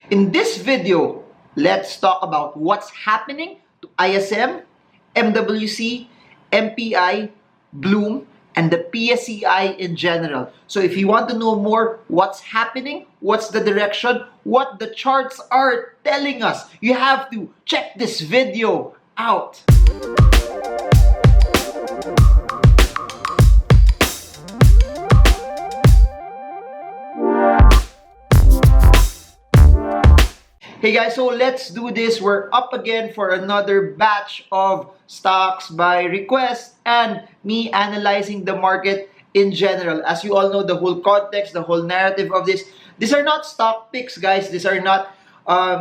In this video, let's talk about what's happening to ISM, MWC, MPI, Bloom, and the PSEI in general. So if you want to know more what's happening, what's the direction, what the charts are telling us, you have to check this video out. Hey guys, so let's do this. We're up again for another batch of stocks by request and me analyzing the market in general. As you all know, the whole context, the whole narrative of this, these are not stock picks, guys. These are not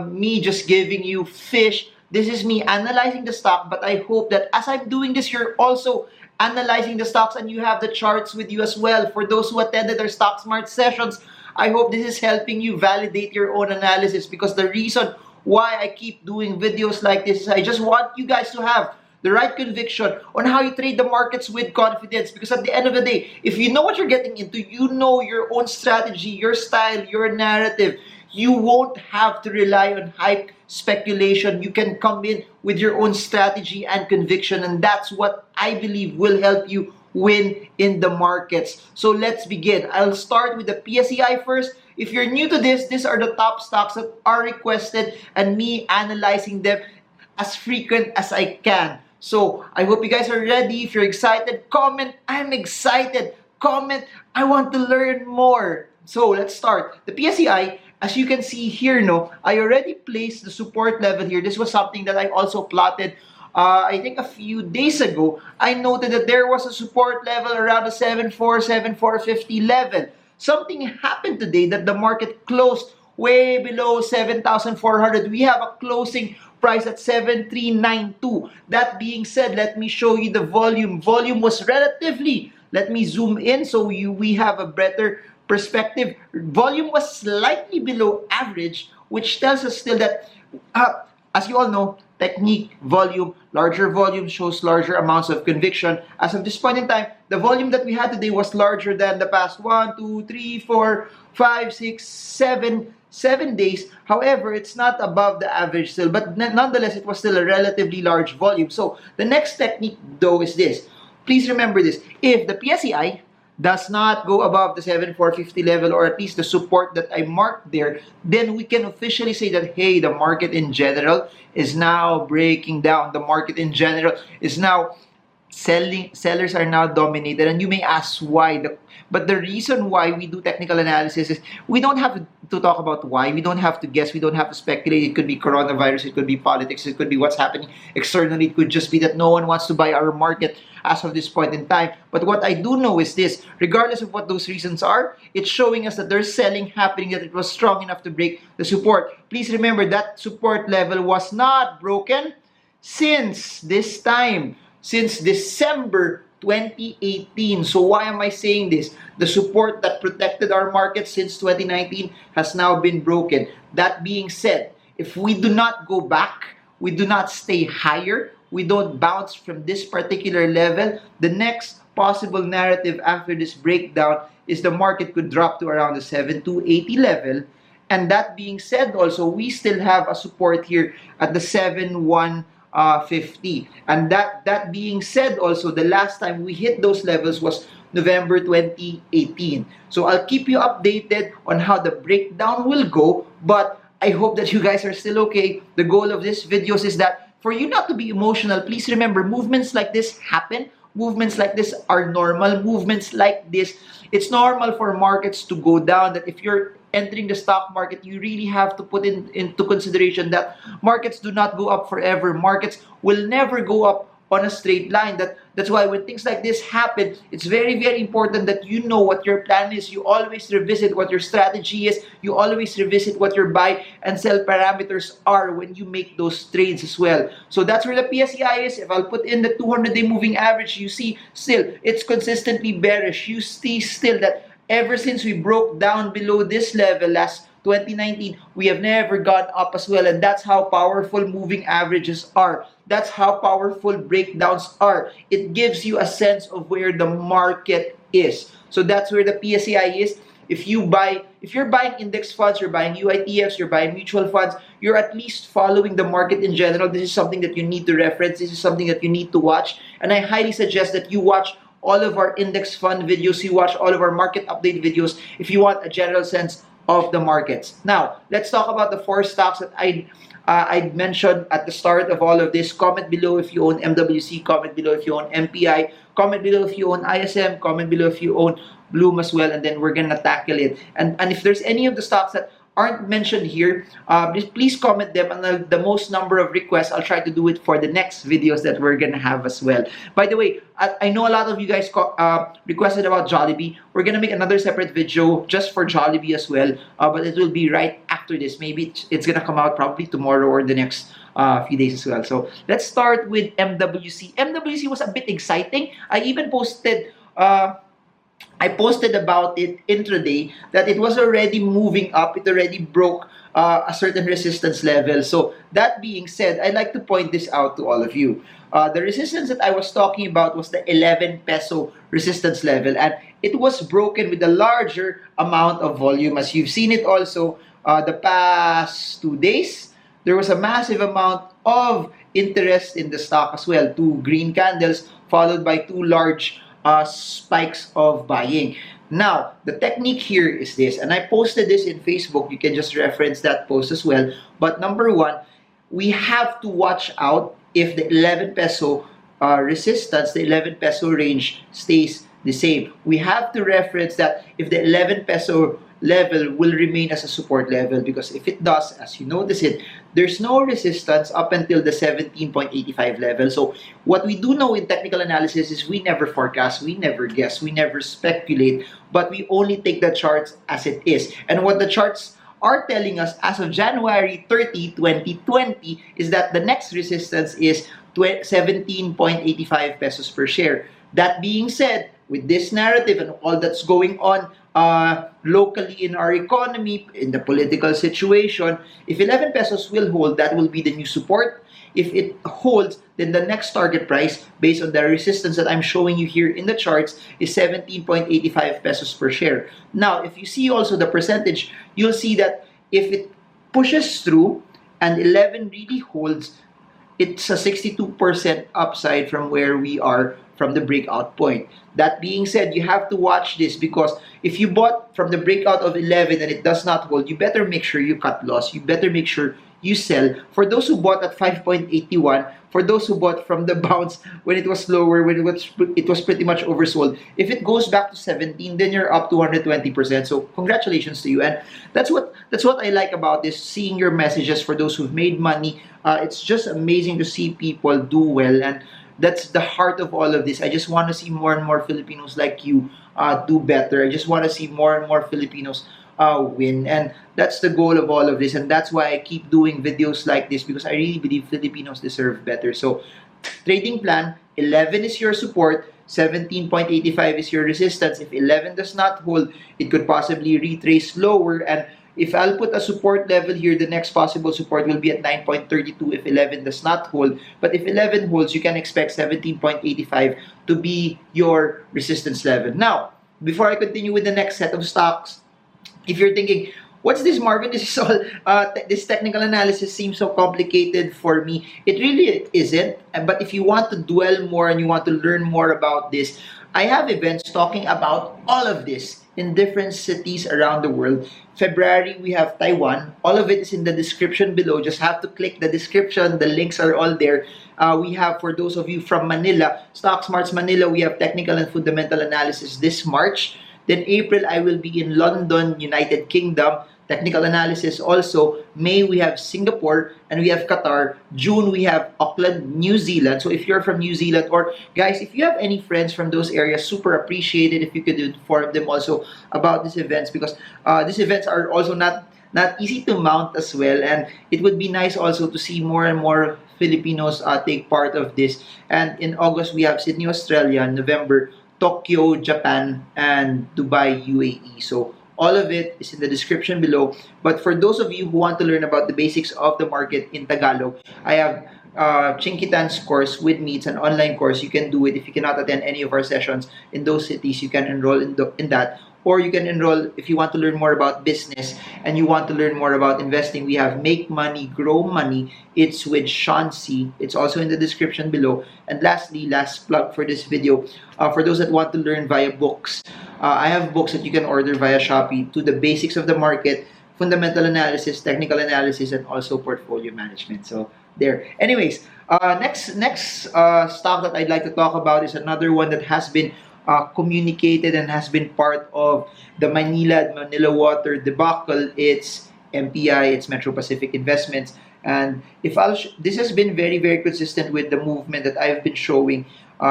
me just giving you fish. This is me analyzing the stock, but I hope that as I'm doing this, you're also analyzing the stocks and you have the charts with you as well. For those who attended our Stock Smart sessions, I hope this is helping you validate your own analysis, because the reason why I keep doing videos like this is I just want you guys to have the right conviction on how you trade the markets with confidence. Because at the end of the day, if you know what you're getting into, you know your own strategy, your style, your narrative, you won't have to rely on hype speculation. You can come in with your own strategy and conviction, and that's what I believe will help you win in the markets. So let's begin. I'll start with the PSEI first. If you're new to this, these are the top stocks that are requested and me analyzing them as frequent as I can. So I hope you guys are ready. If you're excited, comment, I'm excited. Comment, I want to learn more. So let's start. The PSEI, as you can see here, I already placed the support level here. This was something that I also plotted I think a few days ago. I noted that there was a support level around the 7,450 level. Something happened today that the market closed way below 7,400. We have a closing price at 7,392. That being said, let me show you the volume. Volume was relatively, let me zoom in so we have a better perspective. Volume was slightly below average, which tells us still that, as you all know, technique, larger volume shows larger amounts of conviction. As of this point in time, the volume that we had today was larger than the past 1, 2, 3, 4, 5, 6, 7 days. However, it's not above the average still, but nonetheless, it was still a relatively large volume. So the next technique, though, is this. Please remember this. If the PSEI does not go above the 7,450 level, or at least the support that I marked there, then we can officially say that, hey, the market in general is now breaking down. The market in general is now sellers are now dominated. And you may ask why. But the reason why we do technical analysis is we don't have to talk about why. We don't have to guess. We don't have to speculate. It could be coronavirus. It could be politics. It could be what's happening externally. It could just be that no one wants to buy our market as of this point in time. But what I do know is this. Regardless of what those reasons are, it's showing us that there's selling happening, that it was strong enough to break the support. Please remember that support level was not broken since this time, since December 2018. So why am I saying this? The support that protected our market since 2019 has now been broken. That being said, if we do not go back, we do not stay higher, we don't bounce from this particular level, the next possible narrative after this breakdown is the market could drop to around the 7,280 level. And that being said, also, we still have a support here at the 7,150. And that being said, also, the last time we hit those levels was November 2018. So I'll keep you updated on how the breakdown will go, but I hope that you guys are still okay. The goal of this videos is that for you not to be emotional. Please remember, movements like this happen. Movements like this are normal. Movements like this, it's normal for markets to go down. That if you're entering the stock market, you really have to put into consideration that markets do not go up forever. Markets will never go up on a straight line. That's why when things like this happen, it's very, very important that you know what your plan is. You always revisit what your strategy is. You always revisit what your buy and sell parameters are when you make those trades as well. So that's where the PSEI is. If I'll put in the 200-day moving average, you see still it's consistently bearish. You see still that ever since we broke down below this level last 2019, we have never gone up as well. And that's how powerful moving averages are. That's how powerful breakdowns are. It gives you a sense of where the market is. So that's where the PSEI is. if you're buying index funds, you're buying UITFs, you're buying mutual funds, you're at least following the market in general. This is something that you need to reference. This is something that you need to watch. And I highly suggest that you watch all of our index fund videos, you watch all of our market update videos if you want a general sense of the markets. Now, let's talk about the four stocks that I mentioned at the start of all of this. Comment below if you own MWC, comment below if you own MPI, comment below if you own ISM, comment below if you own Bloom as well, and then we're gonna tackle it. And if there's any of the stocks that aren't mentioned here, please comment them, and the most number of requests, I'll try to do it for the next videos that we're gonna have as well. By the way, I know a lot of you guys requested about Jollibee. We're gonna make another separate video just for Jollibee as well, but it will be right after this. Maybe it's gonna come out probably tomorrow or the next few days as well. So let's start with MWC. MWC was a bit exciting. I posted about it intraday that it was already moving up. It already broke a certain resistance level. So that being said, I'd like to point this out to all of you. The resistance that I was talking about was the 11 peso resistance level, and it was broken with a larger amount of volume. As you've seen it also the past 2 days, there was a massive amount of interest in the stock as well. Two green candles followed by two large spikes of buying. Now, the technique here is this, and I posted this in Facebook. You can just reference that post as well. But number one, we have to watch out if the 11 peso resistance, the 11 peso range stays the same. We have to reference that if the 11 peso level will remain as a support level, because if it does, as you notice it, there's no resistance up until the 17.85 level. So what we do know in technical analysis is we never forecast, we never guess, we never speculate, but we only take the charts as it is. And what the charts are telling us as of January 30, 2020 is that the next resistance is 17.85 pesos per share. That being said, with this narrative and all that's going on locally in our economy, in the political situation, if 11 pesos will hold, that will be the new support. If it holds, then the next target price, based on the resistance that I'm showing you here in the charts, is 17.85 pesos per share. Now, if you see also the percentage, you'll see that if it pushes through and 11 really holds, it's a 62% upside from where we are from the breakout point. That being said, you have to watch this, because if you bought from the breakout of 11 and it does not hold, you better make sure you cut loss. You better make sure you sell. For those who bought at 5.81, for those who bought from the bounce when it was lower, when it was pretty much oversold, if it goes back to 17, then you're up to 120%. So congratulations to you. And that's what I like about this, seeing your messages for those who've made money. It's just amazing to see people do well, and that's the heart of all of this. I just want to see more and more Filipinos like you do better. I just want to see more and more Filipinos win, and that's the goal of all of this, and that's why I keep doing videos like this, because I really believe Filipinos deserve better. So trading plan, 11 is your support, 17.85 is your resistance. If 11 does not hold, it could possibly retrace lower, and if I'll put a support level here, the next possible support will be at 9.32 if 11 does not hold. But if 11 holds, you can expect 17.85 to be your resistance level. Now, before I continue with the next set of stocks, if you're thinking, what's this, Marvin? This is all, this technical analysis seems so complicated for me. It really isn't. But if you want to dwell more and you want to learn more about this, I have events talking about all of this in different cities around the world. February, we have Taiwan. All of it is in the description below. Just have to click the description. The links are all there. We have, for those of you from Manila, Stock Smarts Manila, we have technical and fundamental analysis this March. Then April, I will be in London, United Kingdom. Technical analysis also. May, we have Singapore and we have Qatar. June, we have Auckland, New Zealand. So if you're from New Zealand, or guys, if you have any friends from those areas, super appreciated if you could inform them also about these events, because these events are also not easy to mount as well, and it would be nice also to see more and more Filipinos take part of this. And in August, we have Sydney, Australia. November, Tokyo, Japan, and Dubai, UAE. So all of it is in the description below. But for those of you who want to learn about the basics of the market in Tagalog, I have Chinkitan's course with me. It's an online course. You can do it. If you cannot attend any of our sessions in those cities, you can enroll in that. or you can enroll if you want to learn more about business and you want to learn more about investing. We have Make Money, Grow Money. It's with Sean C. It's also in the description below. And lastly, last plug for this video, for those that want to learn via books, I have books that you can order via Shopee to the basics of the market, fundamental analysis, technical analysis, and also portfolio management. So there. Anyways, next stock that I'd like to talk about is another one that has been communicated and has been part of the Manila Water debacle. It's MPI, it's Metro Pacific Investments. And if this has been very consistent with the movement that I've been showing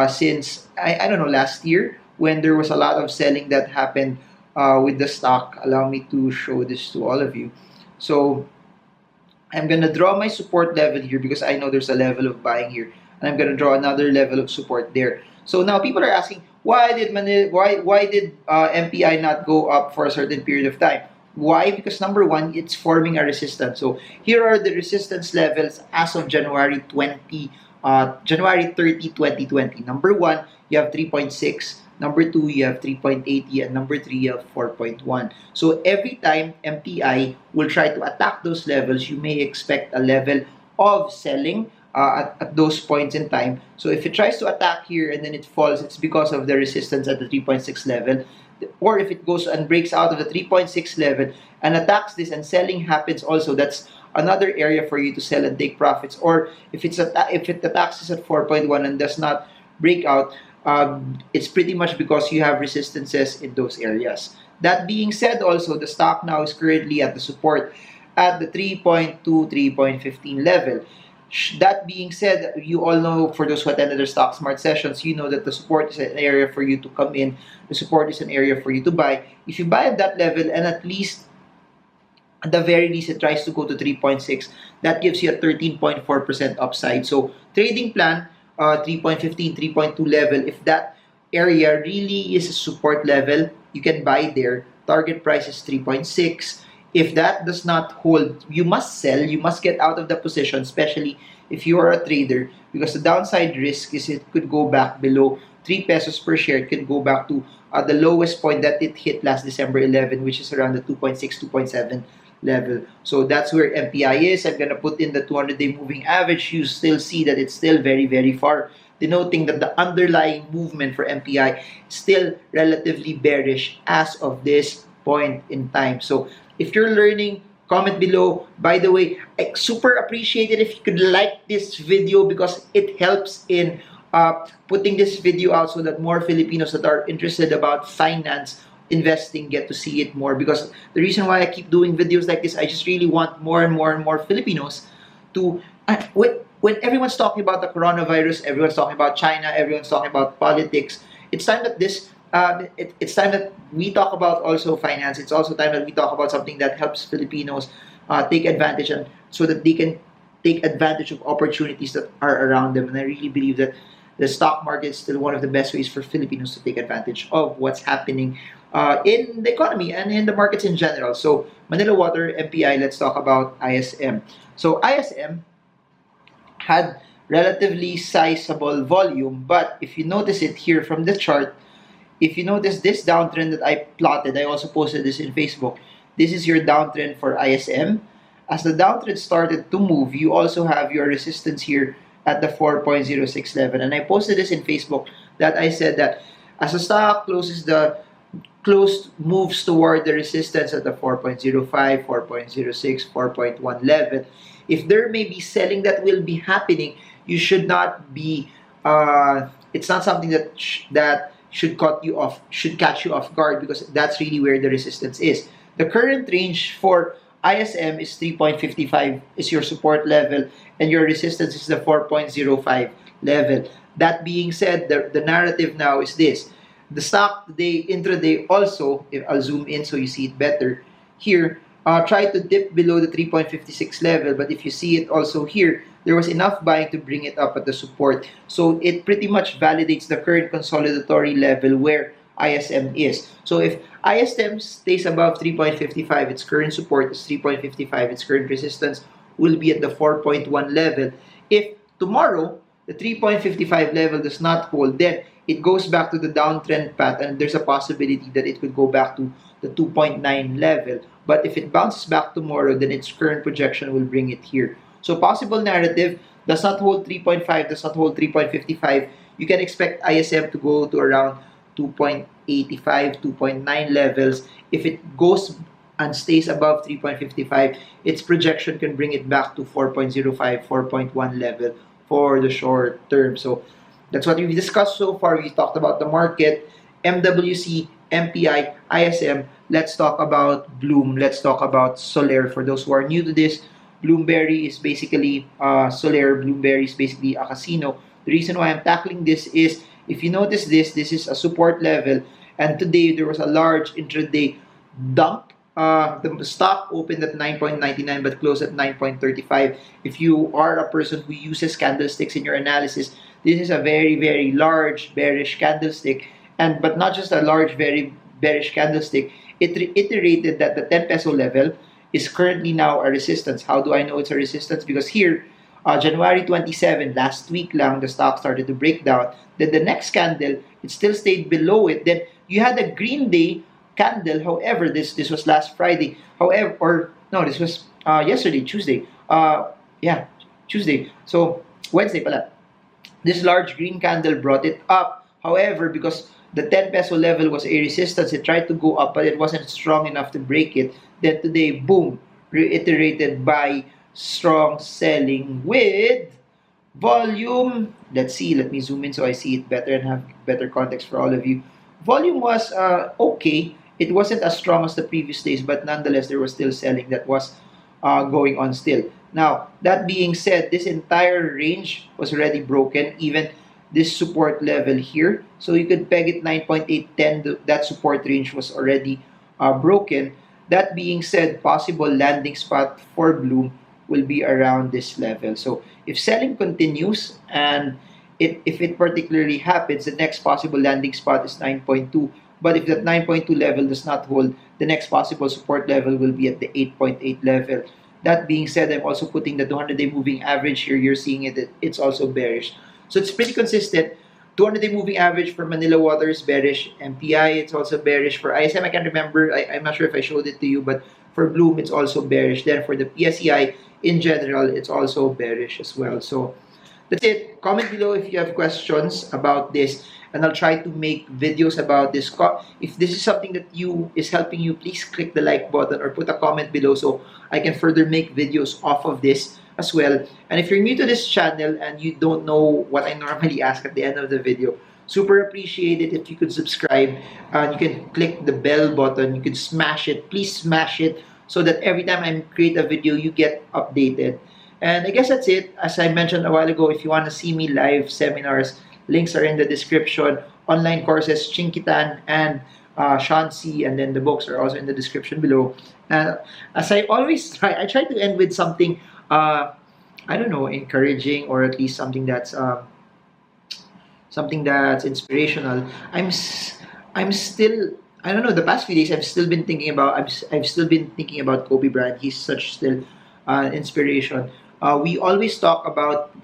since I don't know, last year, when there was a lot of selling that happened with the stock. Allow me to show this to all of you. So I'm gonna draw my support level here because I know there's a level of buying here, and I'm gonna draw another level of support there. So now people are asking, why did MPI not go up for a certain period of time? Why? Because number one, it's forming a resistance. So here are the resistance levels as of January 30, 2020. Number one, you have 3.6. Number two, you have 3.80, and number three, you have 4.1. So every time MPI will try to attack those levels, you may expect a level of selling at those points in time. So if it tries to attack here and then it falls, it's because of the resistance at the 3.6 level. Or if it goes and breaks out of the 3.6 level and attacks this and selling happens also, that's another area for you to sell and take profits. Or if it attacks this at 4.1 and does not break out, it's pretty much because you have resistances in those areas. That being said, also the stock now is currently at the support at the 3.2, 3.15 level. That being said, you all know, for those who attended the Stock Smart sessions, you know that the support is an area for you to come in. The support is an area for you to buy. If you buy at that level, and at least, at the very least, it tries to go to 3.6, that gives you a 13.4% upside. So trading plan, 3.15, 3.2 level, if that area really is a support level, you can buy there. Target price is 3.6. If that does not hold, you must sell. You must get out of the position, especially if you are a trader, because the downside risk is it could go back below 3 pesos per share. It could go back to the lowest point that it hit last December 11, which is around the 2.6, 2.7 level. So that's where MPI is. I'm going to put in the 200-day moving average. You still see that it's still very far, denoting that the underlying movement for MPI is still relatively bearish as of this point in time. So if you're learning, comment below. By the way, I super appreciate it if you could like this video because it helps in putting this video out so that more Filipinos that are interested about finance, investing, get to see it more. Because the reason why I keep doing videos like this, I just really want more and more Filipinos to... when everyone's talking about the coronavirus, everyone's talking about China, everyone's talking about politics, it's time that it's time that we talk about also finance. It's also time that we talk about something that helps Filipinos take advantage, and so that they can take advantage of opportunities that are around them. And I really believe that the stock market is still one of the best ways for Filipinos to take advantage of what's happening in the economy and in the markets in general. So Manila Water, MPI, let's talk about ISM. So ISM had relatively sizable volume, but if you notice it here from the chart, if you notice this downtrend that I plotted, I also posted this in Facebook. This is your downtrend for ISM. As the downtrend started to move, you also have your resistance here at the 4.06 level. And I posted this in Facebook that I said that as the stock moves toward the resistance at the 4.05, 4.06, 4.1 level, if there may be selling that will be happening, you should not be, it's not something that should catch you off guard, because that's really where the resistance is. The current range for ISM is 3.55 is your support level, and your resistance is the 4.05 level. That being said, the narrative now is this. The stock today, intraday also, if I'll zoom in so you see it better, here, try to dip below the 3.56 level, but if you see it also here, there was enough buying to bring it up at the support. So it pretty much validates the current consolidatory level where ISM is. So if ISM stays above 3.55, its current support is 3.55, its current resistance will be at the 4.1 level. If tomorrow the 3.55 level does not hold, then it goes back to the downtrend path and there's a possibility that it could go back to the 2.9 level. But if it bounces back tomorrow, then its current projection will bring it here. So possible narrative does not hold 3.5, does not hold 3.55. You can expect ISM to go to around 2.85, 2.9 levels. If it goes and stays above 3.55, its projection can bring it back to 4.05, 4.1 level for the short term. So that's what we've discussed so far. We talked about the market, MWC, MPI, ISM. Let's talk about Bloom. Let's talk about Solaire. For those who are new to this, Bloomberry is basically Solaire. Bloomberry is basically a casino. The reason why I'm tackling this is, if you notice this is a support level, and today there was a large intraday dump. The stock opened at 9.99 but closed at 9.35. If you are a person who uses candlesticks in your analysis, this is a very, very large bearish candlestick. And but not just a large, very bearish candlestick. It reiterated that the 10 peso level is currently now a resistance. How do I know it's a resistance? Because here, January 27, last week lang, the stock started to break down. Then the next candle, it still stayed below it. Then you had a green day candle. However, this was last Friday. However, or no, this was yesterday, Tuesday. Yeah, Tuesday. So Wednesday pala. This large green candle brought it up. However, because the 10 peso level was a resistance, it tried to go up, but it wasn't strong enough to break it. Then today, boom, reiterated by strong selling with volume. Let's see, let me zoom in so I see it better and have better context for all of you. Volume was okay. It wasn't as strong as the previous days, but nonetheless, there was still selling that was going on still. Now, that being said, this entire range was already broken, even this support level here. So you could peg it 9.810. That support range was already broken. That being said, possible landing spot for Bloom will be around this level. So if selling continues and if it particularly happens, the next possible landing spot is 9.2. But if that 9.2 level does not hold, the next possible support level will be at the 8.8 level. That being said, I'm also putting the 200-day moving average here. You're seeing it, it's also bearish. So it's pretty consistent. 200-day moving average for Manila Water is bearish. MPI, it's also bearish. For ISM, I can't remember. I'm not sure if I showed it to you, but for Bloom, it's also bearish. Then for the PSEI, in general, it's also bearish as well. So that's it. Comment below if you have questions about this, and I'll try to make videos about this. If this is something that is helping you, please click the like button or put a comment below so I can further make videos off of this as well. And if you're new to this channel and you don't know what I normally ask at the end of the video, super appreciate it if you could subscribe. You can click the bell button. You can smash it. Please smash it so that every time I create a video, you get updated. And I guess that's it. As I mentioned a while ago, if you want to see me live seminars, links are in the description. Online courses, Chinkitan and Shansi, and then the books are also in the description below. As I always I try to end with something, I don't know, encouraging, or at least something that's inspirational. I'm still, I don't know, the past few days I've still been thinking about Kobe Bryant. He's such still inspiration. We always talk about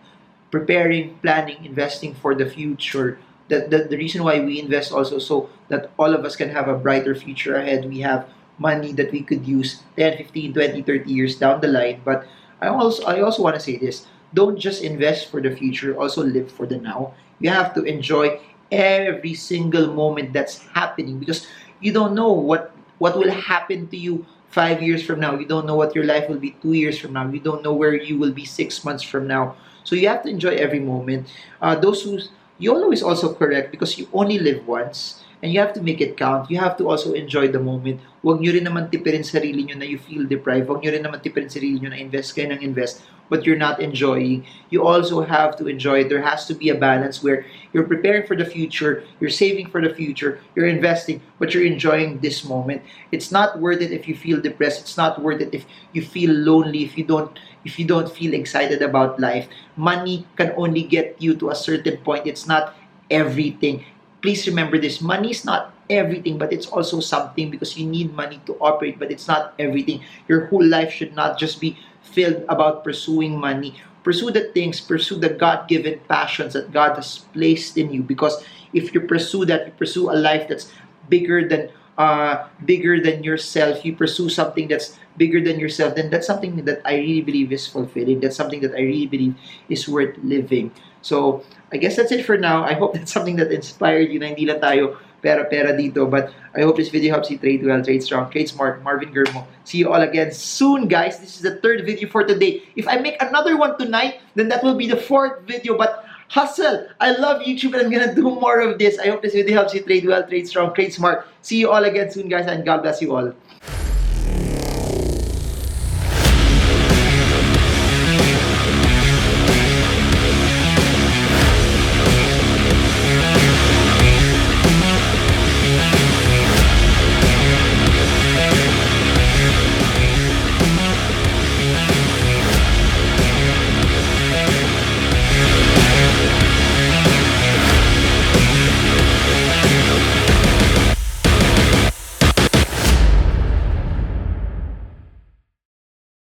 preparing, planning, investing for the future. The reason why we invest also so that all of us can have a brighter future ahead. We have money that we could use 10, 15, 20, 30 years down the line. But I also want to say this. Don't just invest for the future, also live for the now. You have to enjoy every single moment that's happening, because you don't know what will happen to you 5 years from now. You don't know what your life will be 2 years from now. You don't know where you will be 6 months from now. So you have to enjoy every moment. You always also correct, because you only live once and you have to make it count. You have to also enjoy the moment. Huwag nyo rin naman tipirin sarili nyo na you feel deprived. Huwag nyo rin naman tipirin sarili nyo na invest kayo ng invest but you're not enjoying. You also have to enjoy it. There has to be a balance where you're preparing for the future, you're saving for the future, you're investing, but you're enjoying this moment. It's not worth it if you feel depressed. It's not worth it if you feel lonely, if you don't feel excited about life. Money can only get you to a certain point. It's not everything. Please remember this. Money is not everything, but it's also something, because you need money to operate, but it's not everything. Your whole life should not just be filled about pursuing money. pursue the things, pursue the God-given passions that God has placed in you. Because if you pursue that, you pursue a life that's bigger than bigger than yourself, you pursue something that's bigger than yourself, then that's something that I really believe is fulfilling. That's something that I really believe is worth living. So, I guess that's it for now. I hope that's something that inspired you na hindi lang tayo pera-pera dito. But I hope this video helps you trade well, trade strong, trade smart. Marvin Germo. See you all again soon, guys. This is the third video for today. If I make another one tonight, then that will be the fourth video. But hustle! I love YouTube and I'm gonna do more of this. I hope this video helps you trade well, trade strong, trade smart. See you all again soon, guys, and God bless you all.